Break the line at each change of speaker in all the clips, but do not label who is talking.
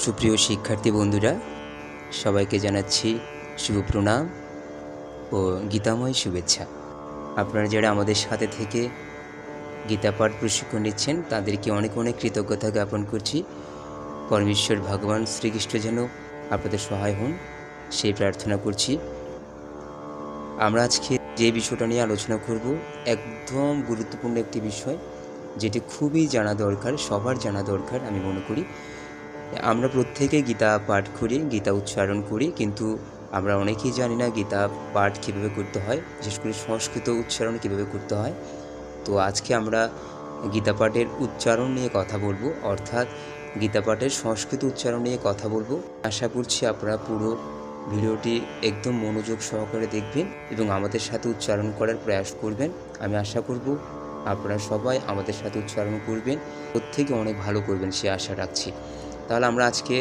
সুপ্রিয় শিক্ষার্থী বন্ধুরা, সবাইকে জানাচ্ছি শুভ প্রণাম ও গীতাময় শুভেচ্ছা। আপনারা যারা আমাদের সাথে থেকে গীতা পাঠ প্রশিক্ষণ নিচ্ছেন তাদেরকে অনেক অনেক কৃতজ্ঞতা জ্ঞাপন করছি। পরমেশ্বর ভগবান শ্রীকৃষ্ণ যেন আপনাদের সহায় হন সেই প্রার্থনা করছি। আমরা আজকে যে বিষয়টা নিয়ে আলোচনা করব একদম গুরুত্বপূর্ণ একটি বিষয়, যেটি খুবই জানা দরকার, সবার জানা দরকার আমি মনে করি। আমরা প্রত্যেকে গীতা পাঠ করি, গীতা উচ্চারণ করি, কিন্তু আমরা অনেকেই জানি না গীতা পাঠ কীভাবে করতে হয়, বিশেষ করে সংস্কৃত উচ্চারণ কীভাবে করতে হয়। তো আজকে আমরা গীতা পাঠের উচ্চারণ নিয়ে কথা বলবো, অর্থাৎ গীতা পাঠের সংস্কৃত উচ্চারণ নিয়ে কথা বলবো। আশা করছি আপনারা পুরো ভিডিওটি একদম মনোযোগ সহকারে দেখবেন এবং আমাদের সাথে উচ্চারণ করার প্রয়াস করবেন। আমি আশা করব আপনারা সবাই আমাদের সাথে উচ্চারণ করবেন, প্রত্যেকে অনেক ভালো করবেন সে আশা রাখছি। তাহলে আমরা আজকে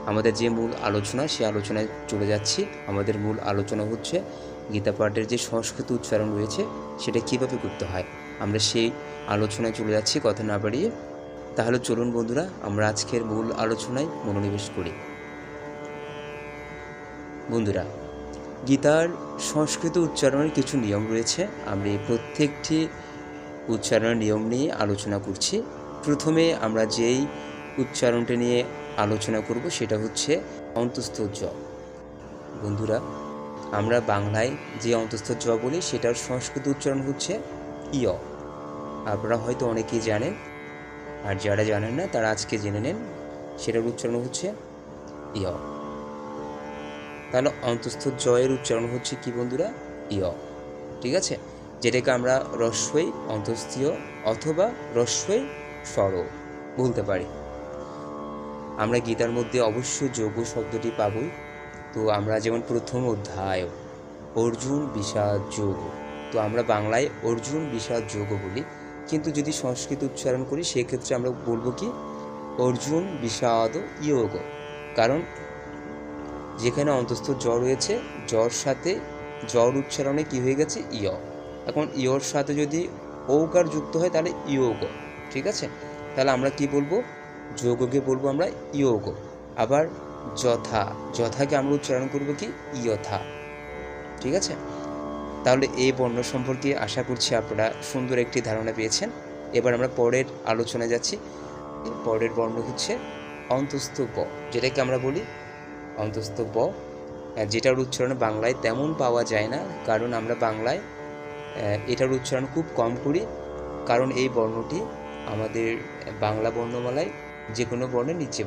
আমাদের যে মূল আলোচনা, সে আলোচনায় চলে যাচ্ছি। আমাদের মূল আলোচনা হচ্ছে গীতা পাঠের যে সংস্কৃত উচ্চারণ রয়েছে সেটা কীভাবে করতে হয়। আমরা সেই আলোচনায় চলে যাচ্ছি কথা না বাড়িয়ে। তাহলে চলুন বন্ধুরা, আমরা আজকের মূল আলোচনায় মনোনিবেশ করি। বন্ধুরা, গীতার সংস্কৃত উচ্চারণের কিছু নিয়ম রয়েছে। আমরা প্রত্যেকটি উচ্চারণের নিয়ম নিয়ে আলোচনা করছি। প্রথমে আমরা যেই উচ্চারণটা নিয়ে আলোচনা করব সেটা হচ্ছে অন্তস্থ জ। বন্ধুরা, আমরা বাংলায় যে অন্তস্থ জ বলি সেটার সংস্কৃত উচ্চারণ হচ্ছে ইয়। আপনারা হয়তো অনেকেই জানেন, আর যারা জানেন না তারা আজকে জেনে নেন, সেটার উচ্চারণ হচ্ছে ইয়। তাহলে অন্তস্থ জয়ের উচ্চারণ হচ্ছে কি বন্ধুরা? ইয়। ঠিক আছে, যেটাকে আমরা রস্বই অন্তস্থীয় অথবা রস্বই স্বর বলতে পারি। আমরা গীতার মধ্যে অবশ্যই যোগ শব্দটি পাবই। তো আমরা যেমন প্রথম অধ্যায় অর্জুন বিষাদ যোগ, তো আমরা বাংলায় অর্জুন বিষাদ যোগ বলি, কিন্তু যদি সংস্কৃত উচ্চারণ করি সেক্ষেত্রে আমরা বলবো কি অর্জুন বিষাদ যোগ। কারণ যেখানে অন্তস্থ জ রয়েছে, জর সাথে জর উচ্চারণে কি হয়ে গেছে? ইয়। এখন ইয়র সাথে যদি ঔকার যুক্ত হয় তাহলে ইয়োগ। ঠিক আছে, তাহলে আমরা কি বলবো? যোগকে বলবো আমরা ইয়োগ। আবার যথা, যথাকে আমরা উচ্চারণ করবো কি ইয়থা। ঠিক আছে, তাহলে এই বর্ণ সম্পর্কে আশা করছি আপনারা সুন্দর একটি ধারণা পেয়েছেন। এবার আমরা পরের আলোচনায় যাচ্ছি। পরের বর্ণ হচ্ছে অন্তস্থ ব, যেটাকে আমরা বলি অন্তস্থ ব, যেটার উচ্চারণ বাংলায় তেমন পাওয়া যায় না, কারণ আমরা বাংলায় এটার উচ্চারণ খুব কম করি। কারণ এই বর্ণটি আমাদের বাংলা বর্ণমালায় যে কোনো বর্ণের নিচে